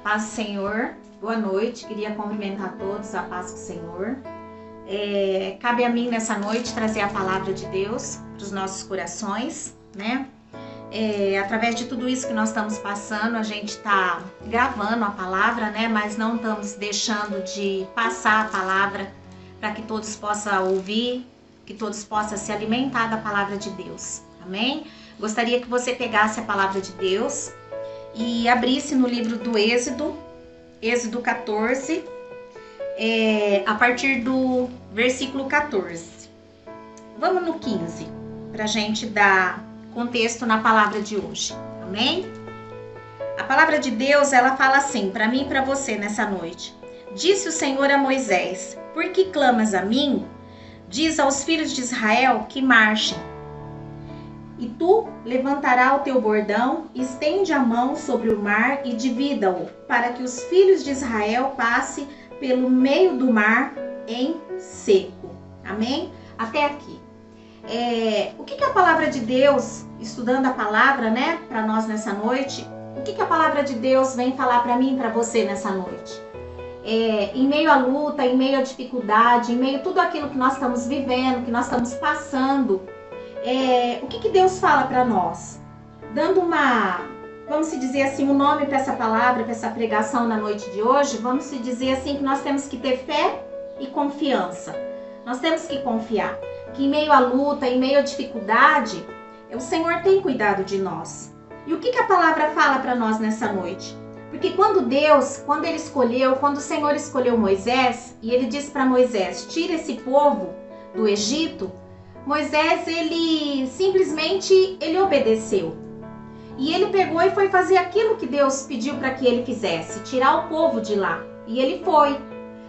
Paz do Senhor, boa noite, queria cumprimentar todos, a paz do Senhor. Cabe a mim nessa noite trazer a palavra de Deus para os nossos corações, né? Através de tudo isso que nós estamos passando, a gente está gravando a palavra, né? Mas não estamos deixando de passar a palavra para que todos possam ouvir, que todos possam se alimentar da palavra de Deus, amém? Gostaria que você pegasse a palavra de Deus e abrisse no livro do Êxodo 14, a partir do versículo 14. Vamos no 15, para a gente dar contexto na palavra de hoje, amém? A palavra de Deus, ela fala assim, para mim e para você nessa noite. Disse o Senhor a Moisés: por que clamas a mim? Diz aos filhos de Israel que marchem. E tu levantarás o teu bordão, estende a mão sobre o mar e divida-o, para que os filhos de Israel passem pelo meio do mar em seco. Amém? Até aqui. O que a palavra de Deus, estudando a palavra, né, para nós nessa noite, o que a palavra de Deus vem falar para mim e para você nessa noite? Em meio à luta, em meio à dificuldade, em meio a tudo aquilo que nós estamos vivendo, que nós estamos passando, o que Deus fala para nós? Dando vamos dizer assim, um nome para essa palavra, para essa pregação na noite de hoje, vamos dizer assim que nós temos que ter fé e confiança. Nós temos que confiar que em meio à luta, em meio à dificuldade, o Senhor tem cuidado de nós. E o que a palavra fala para nós nessa noite? Porque quando o Senhor escolheu Moisés, e ele disse para Moisés, tira esse povo do Egito, Moisés, ele simplesmente obedeceu. E ele pegou e foi fazer aquilo que Deus pediu para que ele fizesse, tirar o povo de lá. E ele foi.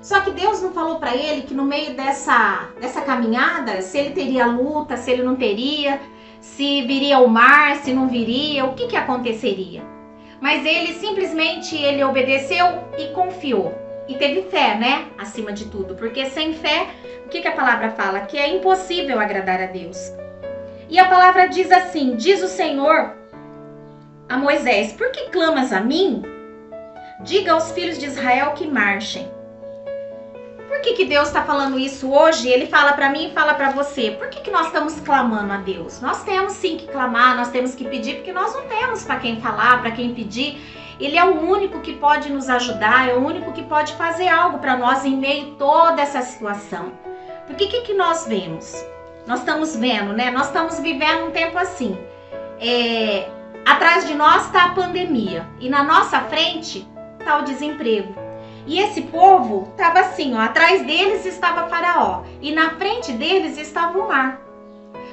Só que Deus não falou para ele que no meio dessa caminhada, se ele teria luta, se ele não teria, se viria o mar, se não viria, o que aconteceria. Mas ele simplesmente obedeceu e confiou. E teve fé, né? Acima de tudo. Porque sem fé, o que a palavra fala? Que é impossível agradar a Deus. E a palavra diz assim, diz o Senhor a Moisés: por que clamas a mim? Diga aos filhos de Israel que marchem. Por que Deus está falando isso hoje? Ele fala para mim e fala para você. Por que nós estamos clamando a Deus? Nós temos sim que clamar, nós temos que pedir, porque nós não temos para quem falar, para quem pedir. Ele é o único que pode nos ajudar, é o único que pode fazer algo para nós em meio a toda essa situação. Porque o que nós vemos? Nós estamos vendo, né? Nós estamos vivendo um tempo assim. Atrás de nós está a pandemia e na nossa frente está o desemprego. E esse povo estava assim, ó, atrás deles estava Faraó e na frente deles estava o mar.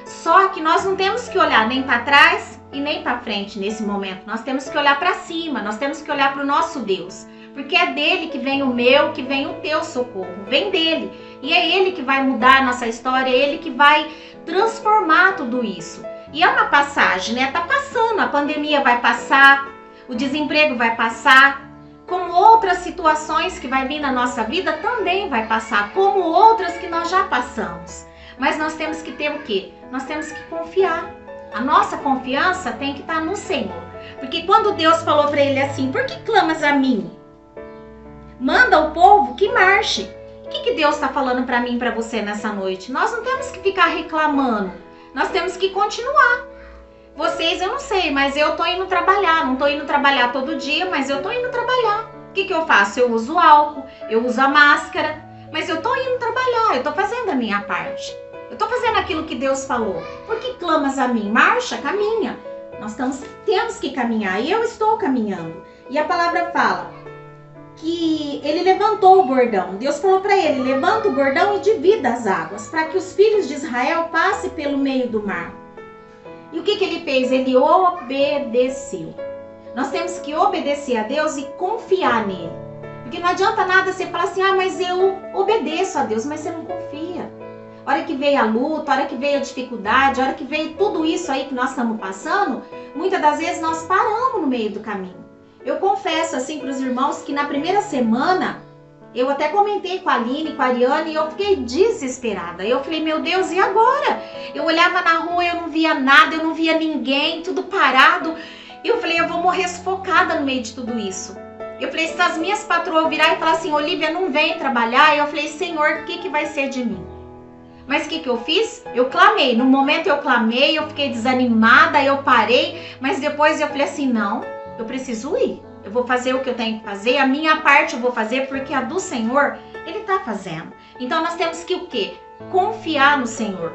Só que nós não temos que olhar nem para trás e nem para frente nesse momento. Nós temos que olhar para cima, nós temos que olhar para o nosso Deus. Porque é dele que vem o meu, que vem o teu socorro. Vem dele. E é ele que vai mudar a nossa história, é ele que vai transformar tudo isso. E é uma passagem, né? Tá passando, a pandemia vai passar, o desemprego vai passar. Como outras situações que vai vir na nossa vida também vai passar, como outras que nós já passamos. Mas nós temos que ter o quê? Nós temos que confiar. A nossa confiança tem que estar no Senhor. Porque quando Deus falou para ele assim, por que clamas a mim? Manda o povo que marche. O que Deus está falando para mim e para você nessa noite? Nós não temos que ficar reclamando. Nós temos que continuar. Vocês, eu não sei, mas eu tô indo trabalhar. Não tô indo trabalhar todo dia, mas eu tô indo trabalhar. O que eu faço? Eu uso álcool, eu uso a máscara, mas eu tô indo trabalhar, eu tô fazendo a minha parte. Eu tô fazendo aquilo que Deus falou. Por que clamas a mim? Marcha, caminha. Nós temos que caminhar e eu estou caminhando. E a palavra fala que ele levantou o bordão. Deus falou para ele, levanta o bordão e divida as águas, para que os filhos de Israel passem pelo meio do mar. E o que ele fez? Ele obedeceu. Nós temos que obedecer a Deus e confiar nele. Porque não adianta nada você falar assim, mas eu obedeço a Deus, mas você não confia. A hora que veio a luta, a hora que veio a dificuldade, a hora que veio tudo isso aí que nós estamos passando, muitas das vezes nós paramos no meio do caminho. Eu confesso assim para os irmãos que na primeira semana, eu até comentei com a Aline, com a Ariane, e eu fiquei desesperada. Eu falei, meu Deus, e agora? Eu olhava na rua, eu não via nada, eu não via ninguém, tudo parado. E eu falei, eu vou morrer sufocada no meio de tudo isso. Eu falei, se as minhas patroas virar e falar assim, Olívia, não vem trabalhar, eu falei, Senhor, o que vai ser de mim? Mas o que eu fiz? Eu clamei. No momento eu clamei, eu fiquei desanimada, eu parei, mas depois eu falei assim, não, eu preciso ir. Eu vou fazer o que eu tenho que fazer, a minha parte eu vou fazer, porque a do Senhor, Ele tá fazendo. Então nós temos que o quê? Confiar no Senhor.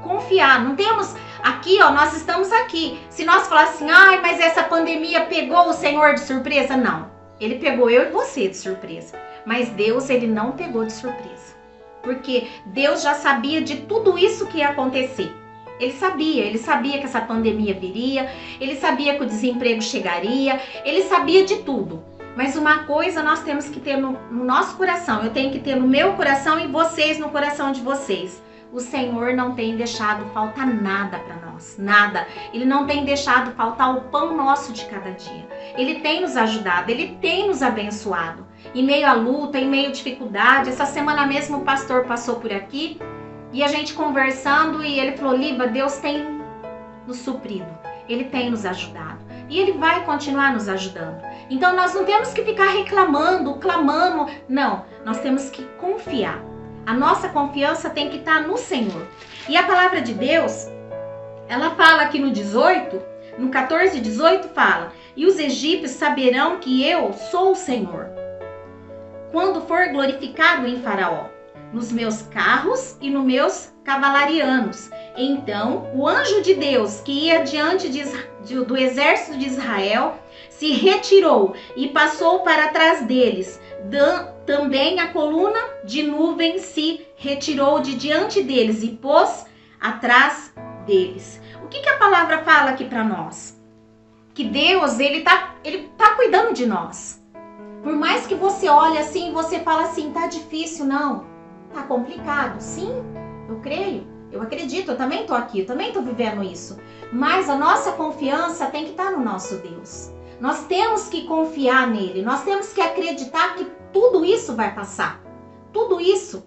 Confiar. Não temos aqui, ó, nós estamos aqui. Se nós falar assim, ai, mas essa pandemia pegou o Senhor de surpresa, não. Ele pegou eu e você de surpresa. Mas Deus, Ele não pegou de surpresa. Porque Deus já sabia de tudo isso que ia acontecer. Ele sabia que essa pandemia viria, ele sabia que o desemprego chegaria, ele sabia de tudo. Mas uma coisa nós temos que ter no nosso coração, eu tenho que ter no meu coração e vocês no coração de vocês. O Senhor não tem deixado faltar nada para nós, nada. Ele não tem deixado faltar o pão nosso de cada dia. Ele tem nos ajudado, Ele tem nos abençoado. Em meio à luta, em meio à dificuldade, essa semana mesmo o pastor passou por aqui e a gente conversando e ele falou, Liva, Deus tem nos suprido, Ele tem nos ajudado e Ele vai continuar nos ajudando. Então nós não temos que ficar reclamando, clamando, não, nós temos que confiar. A nossa confiança tem que estar no Senhor. E a palavra de Deus, ela fala aqui no 18, no 14, 18 fala, e os egípcios saberão que eu sou o Senhor, quando for glorificado em Faraó, nos meus carros e nos meus cavalarianos. Então o anjo de Deus que ia diante do exército de Israel se retirou e passou para trás deles. Também a coluna de nuvem se retirou de diante deles e pôs atrás deles. O que a palavra fala aqui para nós? Que Deus, ele tá cuidando de nós. Por mais que você olhe assim, você fala assim, tá difícil, não, tá complicado. Sim, eu creio, eu acredito, eu também tô aqui, eu também tô vivendo isso. Mas a nossa confiança tem que estar no nosso Deus. Nós temos que confiar nele, nós temos que acreditar que tudo isso vai passar. Tudo isso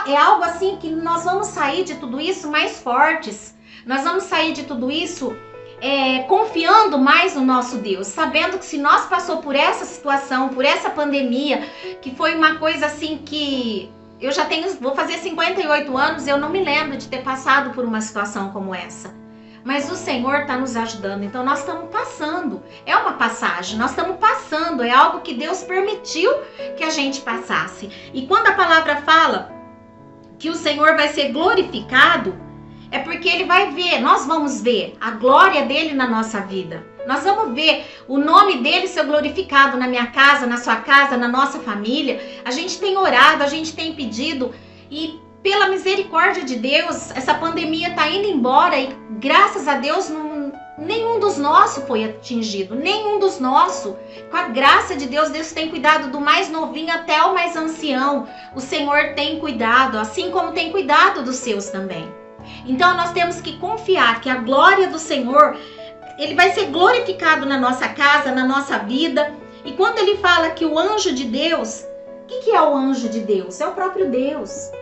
é algo assim que nós vamos sair de tudo isso mais fortes. Nós vamos sair de tudo isso confiando mais no nosso Deus, sabendo que se nós passou por essa situação, por essa pandemia, que foi uma coisa assim que eu já vou fazer 58 anos, eu não me lembro de ter passado por uma situação como essa. Mas o Senhor está nos ajudando, então nós estamos passando. É uma passagem, nós estamos passando, é algo que Deus permitiu que a gente passasse. E quando a palavra fala que o Senhor vai ser glorificado, é porque Ele vai ver, nós vamos ver a glória dEle na nossa vida. Nós vamos ver o nome dEle ser glorificado na minha casa, na sua casa, na nossa família. A gente tem orado, a gente tem pedido e pela misericórdia de Deus, essa pandemia está indo embora e graças a Deus nenhum dos nossos foi atingido, nenhum dos nossos. Com a graça de Deus, Deus tem cuidado do mais novinho até o mais ancião. O Senhor tem cuidado, assim como tem cuidado dos seus também. Então nós temos que confiar que a glória do Senhor, Ele vai ser glorificado na nossa casa, na nossa vida. E quando Ele fala que o anjo de Deus, o que é o anjo de Deus? É o próprio Deus.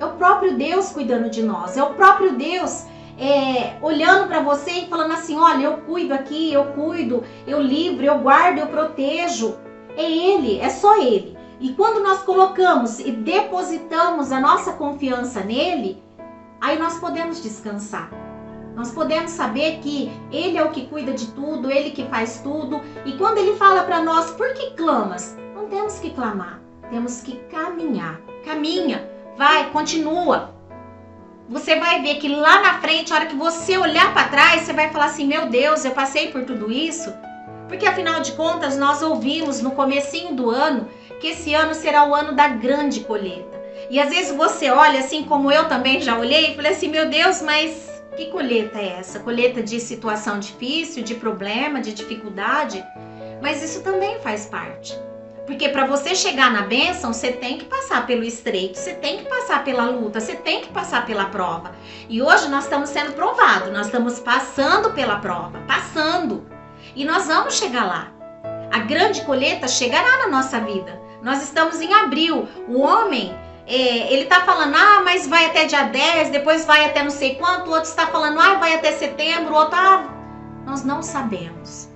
É o próprio Deus cuidando de nós. É o próprio Deus olhando para você e falando assim, olha, eu cuido aqui, eu cuido, eu livro, eu guardo, eu protejo. É Ele, é só Ele. E quando nós colocamos e depositamos a nossa confiança nele, aí nós podemos descansar. Nós podemos saber que Ele é o que cuida de tudo, Ele que faz tudo. E quando Ele fala para nós, por que clamas? Não temos que clamar, temos que caminhar. Caminha, vai, continua. Você vai ver que lá na frente, a hora que você olhar para trás, você vai falar assim, meu Deus, eu passei por tudo isso. Porque afinal de contas, nós ouvimos no comecinho do ano que esse ano será o ano da grande colheita. E às vezes você olha assim como eu também já olhei e falei assim, meu Deus, mas que colheita é essa? Colheita de situação difícil, de problema, de dificuldade? Mas isso também faz parte. Porque para você chegar na bênção, você tem que passar pelo estreito, você tem que passar pela luta, você tem que passar pela prova. E hoje nós estamos sendo provados, nós estamos passando pela prova, passando. E nós vamos chegar lá. A grande colheita chegará na nossa vida. Nós estamos em abril. O homem, ele está falando, mas vai até dia 10, depois vai até não sei quanto. O outro está falando, vai até setembro. O outro, nós não sabemos.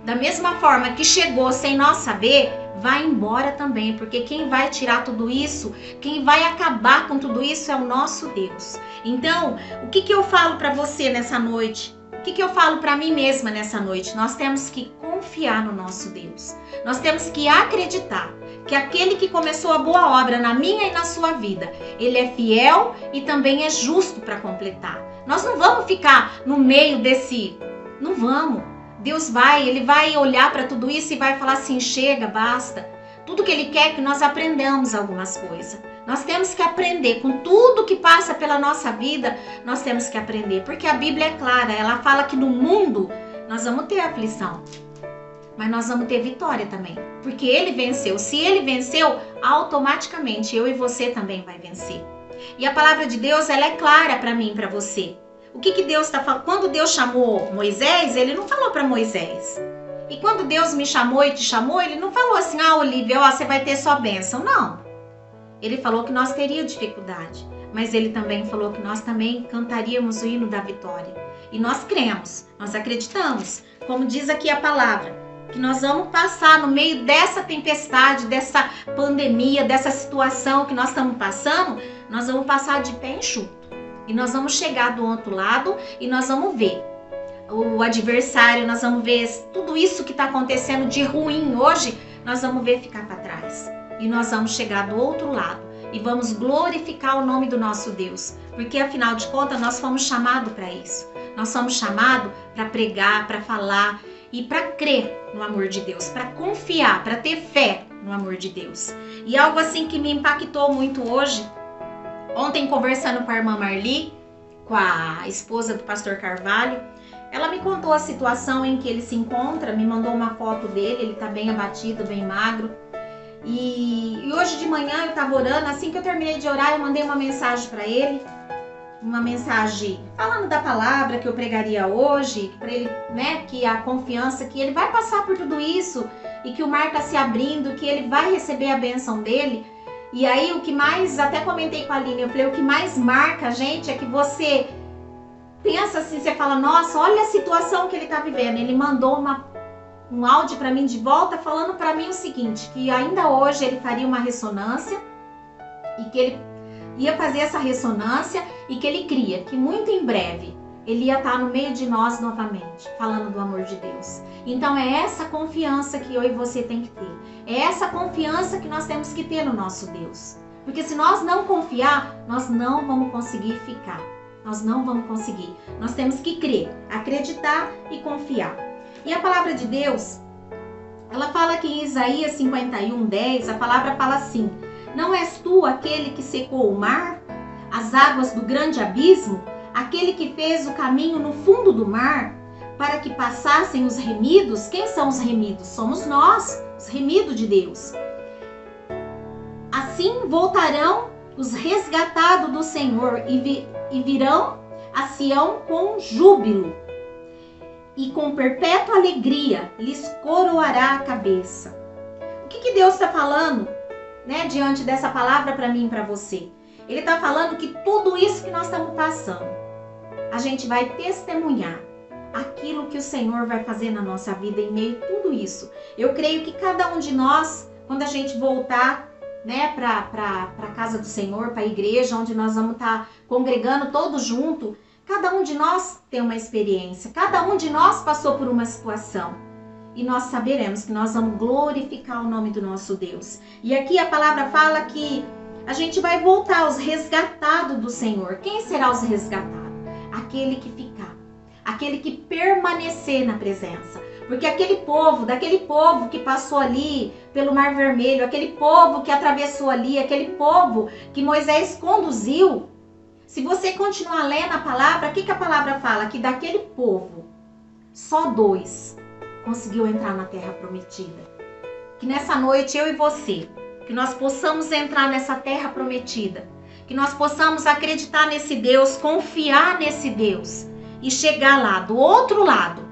da mesma forma que chegou sem nós saber, vai embora também, porque quem vai tirar tudo isso, quem vai acabar com tudo isso é o nosso Deus. Então, o que eu falo para você nessa noite? O que eu falo para mim mesma nessa noite? Nós temos que confiar no nosso Deus. Nós temos que acreditar que aquele que começou a boa obra na minha e na sua vida, ele é fiel e também é justo para completar. Nós não vamos ficar no meio desse... Não vamos. Deus ele vai olhar para tudo isso e vai falar assim, chega, basta. Tudo que ele quer é que nós aprendamos algumas coisas. Nós temos que aprender com tudo que passa pela nossa vida, nós temos que aprender. Porque a Bíblia é clara, ela fala que no mundo nós vamos ter aflição, mas nós vamos ter vitória também. Porque ele venceu. Se ele venceu, automaticamente eu e você também vai vencer. E a palavra de Deus, ela é clara para mim e para você. O que Deus está falando? Quando Deus chamou Moisés, ele não falou para Moisés. E quando Deus me chamou e te chamou, ele não falou assim, Olívia, você vai ter só bênção. Não. Ele falou que nós teríamos dificuldade. Mas ele também falou que nós também cantaríamos o hino da vitória. E nós cremos, nós acreditamos. Como diz aqui a palavra, que nós vamos passar no meio dessa tempestade, dessa pandemia, dessa situação que nós estamos passando, nós vamos passar de pé enxuto. E nós vamos chegar do outro lado e nós vamos ver o adversário, nós vamos ver tudo isso que está acontecendo de ruim hoje, nós vamos ver ficar para trás. E nós vamos chegar do outro lado e vamos glorificar o nome do nosso Deus. Porque afinal de contas nós fomos chamados para isso. Nós fomos chamados para pregar, para falar e para crer no amor de Deus, para confiar, para ter fé no amor de Deus. E algo assim que me impactou muito hoje, ontem conversando com a irmã Marli, com a esposa do pastor Carvalho, ela me contou a situação em que ele se encontra, me mandou uma foto dele, ele tá bem abatido, bem magro. E hoje de manhã eu estava orando, assim que eu terminei de orar, eu mandei uma mensagem para ele, uma mensagem falando da palavra que eu pregaria hoje, para ele, né, que a confiança que ele vai passar por tudo isso e que o mar está se abrindo, que ele vai receber a bênção dele. E aí o que mais, até comentei com a Aline, eu falei, o que mais marca a gente é que você pensa assim, você fala, nossa, olha a situação que ele está vivendo. Ele mandou um áudio para mim de volta falando para mim o seguinte, que ainda hoje ele faria uma ressonância e que ele ia fazer essa ressonância e que ele cria que muito em breve ele ia estar no meio de nós novamente, falando do amor de Deus. Então é essa confiança que eu e você tem que ter. É essa confiança que nós temos que ter no nosso Deus. Porque se nós não confiar, nós não vamos conseguir ficar. Nós não vamos conseguir. Nós temos que crer, acreditar e confiar. E a palavra de Deus, ela fala que em Isaías 51:10, a palavra fala assim, não és tu aquele que secou o mar, as águas do grande abismo, aquele que fez o caminho no fundo do mar, para que passassem os remidos? Quem são os remidos? Somos nós, os remidos de Deus. Assim voltarão os resgatados do Senhor e virão a Sião com júbilo, e com perpétua alegria lhes coroará a cabeça. O que Deus está falando, né, diante dessa palavra para mim e para você? Ele está falando que tudo isso que nós estamos passando, a gente vai testemunhar aquilo que o Senhor vai fazer na nossa vida em meio a tudo isso. Eu creio que cada um de nós, quando a gente voltar, né, para a casa do Senhor, para a igreja, onde nós vamos estar congregando todos juntos, cada um de nós tem uma experiência, cada um de nós passou por uma situação. E nós saberemos que nós vamos glorificar o nome do nosso Deus. E aqui a palavra fala que a gente vai voltar aos resgatados do Senhor. Quem será os resgatados? Aquele que ficar, aquele que permanecer na presença. Porque daquele povo que passou ali pelo Mar Vermelho, aquele povo que atravessou ali, aquele povo que Moisés conduziu, se você continuar lendo a palavra, o que a palavra fala? Que daquele povo, só 2 conseguiu entrar na terra prometida. Que nessa noite, eu e você, que nós possamos entrar nessa terra prometida, que nós possamos acreditar nesse Deus, confiar nesse Deus e chegar lá, do outro lado,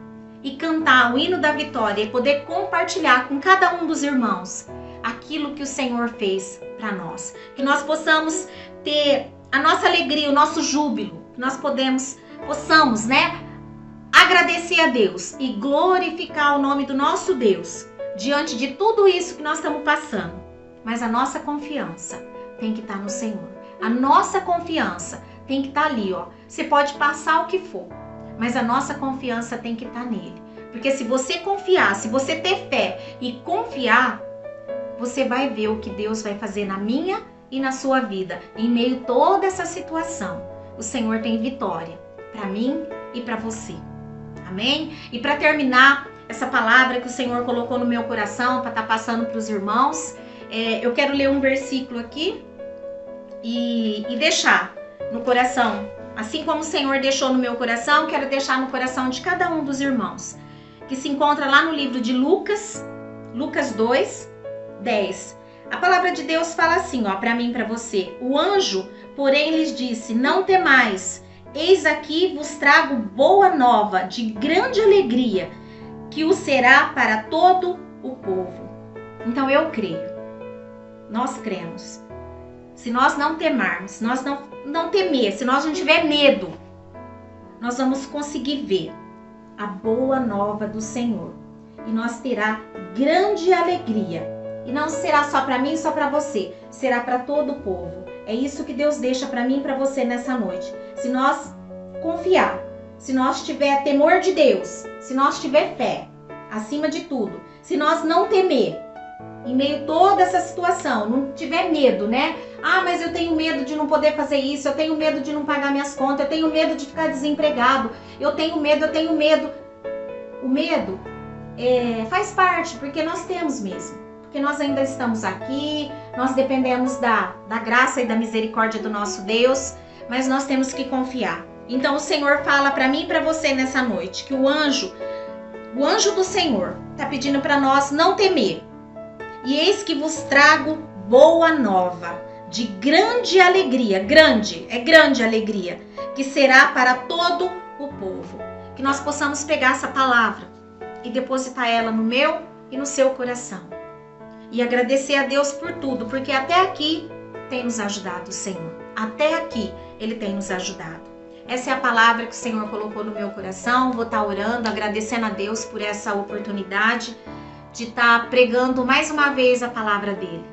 e cantar o hino da vitória e poder compartilhar com cada um dos irmãos aquilo que o Senhor fez para nós. Que nós possamos ter a nossa alegria, o nosso júbilo, que nós possamos, né, agradecer a Deus e glorificar o nome do nosso Deus diante de tudo isso que nós estamos passando. Mas a nossa confiança tem que estar no Senhor. A nossa confiança tem que estar ali, ó. Você pode passar o que for, mas a nossa confiança tem que estar nele. Porque se você confiar, se você ter fé e confiar, você vai ver o que Deus vai fazer na minha e na sua vida. Em meio a toda essa situação, o Senhor tem vitória para mim e para você. Amém? E para terminar essa palavra que o Senhor colocou no meu coração para estar passando para os irmãos, eu quero ler um versículo aqui e deixar no coração. Assim como o Senhor deixou no meu coração, quero deixar no coração de cada um dos irmãos. Que se encontra lá no livro de Lucas 2, 10. A palavra de Deus fala assim, ó, para mim e para você. O anjo, porém, lhes disse: não temais, eis aqui vos trago boa nova de grande alegria, que o será para todo o povo. Então eu creio, nós cremos. Se nós não temermos, se nós não temer, se nós não tiver medo, nós vamos conseguir ver a boa nova do Senhor. E nós terá grande alegria. E não será só para mim, só para você. Será para todo o povo. É isso que Deus deixa para mim e para você nessa noite. Se nós confiar, se nós tiver temor de Deus, se nós tiver fé, acima de tudo, se nós não temer, em meio a toda essa situação, não tiver medo, né? Ah, mas eu tenho medo de não poder fazer isso, eu tenho medo de não pagar minhas contas, eu tenho medo de ficar desempregado, eu tenho medo. O medo faz parte, porque nós temos mesmo. Porque nós ainda estamos aqui, nós dependemos da graça e da misericórdia do nosso Deus, mas nós temos que confiar. Então o Senhor fala para mim e para você nessa noite, que o anjo do Senhor está pedindo para nós não temer. E eis que vos trago boa nova, de grande alegria, grande alegria, que será para todo o povo. Que nós possamos pegar essa palavra e depositar ela no meu e no seu coração. E agradecer a Deus por tudo, porque até aqui tem nos ajudado o Senhor. Até aqui Ele tem nos ajudado. Essa é a palavra que o Senhor colocou no meu coração. Vou estar orando, agradecendo a Deus por essa oportunidade de estar pregando mais uma vez a palavra dele.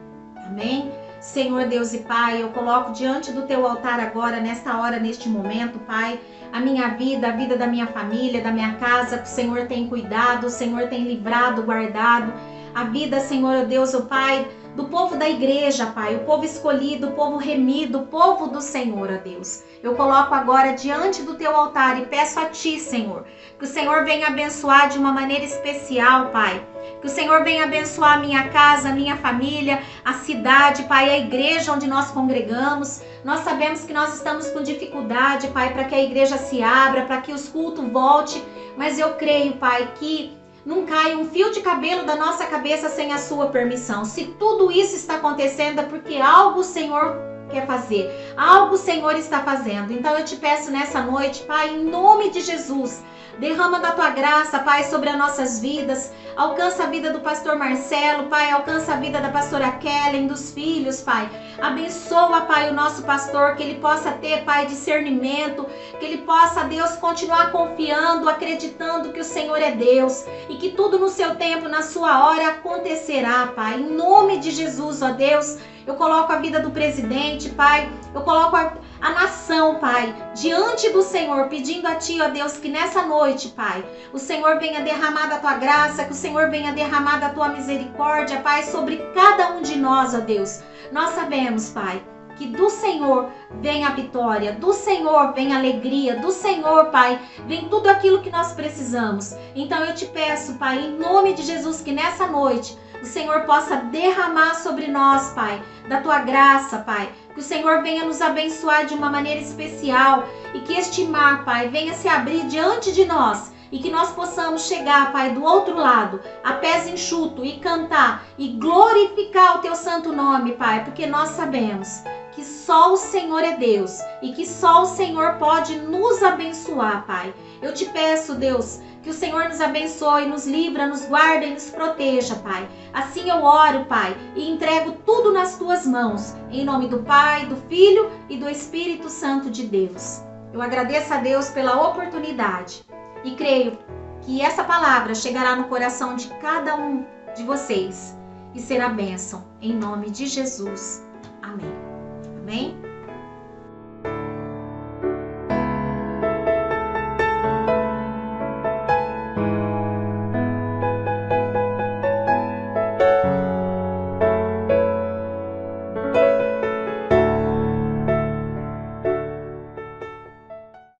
Amém? Senhor Deus e Pai, eu coloco diante do teu altar agora, nesta hora, neste momento, Pai, a minha vida, a vida da minha família, da minha casa, que o Senhor tem cuidado, o Senhor tem livrado, guardado. A vida, Senhor Deus, o Pai, do povo da igreja, Pai, o povo escolhido, o povo remido, o povo do Senhor, ó Deus. Eu coloco agora diante do teu altar e peço a Ti, Senhor, que o Senhor venha abençoar de uma maneira especial, Pai. Que o Senhor venha abençoar a minha casa, a minha família, a cidade, Pai, a igreja onde nós congregamos. Nós sabemos que nós estamos com dificuldade, Pai, para que a igreja se abra, para que os cultos voltem. Mas eu creio, Pai, que não cai um fio de cabelo da nossa cabeça sem a sua permissão. Se tudo isso está acontecendo é porque algo o Senhor quer fazer, algo o Senhor está fazendo. Então eu te peço nessa noite, Pai, em nome de Jesus, derrama da tua graça, Pai, sobre as nossas vidas. Alcança a vida do pastor Marcelo, Pai, alcança a vida da pastora Kellen, dos filhos, Pai. Abençoa, Pai, o nosso pastor, que ele possa ter, Pai, discernimento, que ele possa, Deus, continuar confiando, acreditando que o Senhor é Deus e que tudo no seu tempo, na sua hora, acontecerá, Pai. Em nome de Jesus, ó Deus, eu coloco a vida do presidente, Pai, eu coloco a nação, Pai, diante do Senhor, pedindo a Ti, ó Deus, que nessa noite, Pai, o Senhor venha derramar da Tua graça, que o Senhor venha derramar da Tua misericórdia, Pai, sobre cada um de nós, ó Deus. Nós sabemos, Pai, que do Senhor vem a vitória, do Senhor vem a alegria, do Senhor, Pai, vem tudo aquilo que nós precisamos. Então eu te peço, Pai, em nome de Jesus, que nessa noite o Senhor possa derramar sobre nós, Pai, da Tua graça, Pai. Que o Senhor venha nos abençoar de uma maneira especial e que este mar, Pai, venha se abrir diante de nós e que nós possamos chegar, Pai, do outro lado, a pés enxutos e cantar e glorificar o Teu santo nome, Pai, porque nós sabemos que só o Senhor é Deus e que só o Senhor pode nos abençoar, Pai. Eu te peço, Deus, que o Senhor nos abençoe, nos livra, nos guarda e nos proteja, Pai. Assim eu oro, Pai, e entrego tudo nas Tuas mãos. Em nome do Pai, do Filho e do Espírito Santo de Deus. Eu agradeço a Deus pela oportunidade e creio que essa palavra chegará no coração de cada um de vocês e será bênção, em nome de Jesus. Amém. Amém?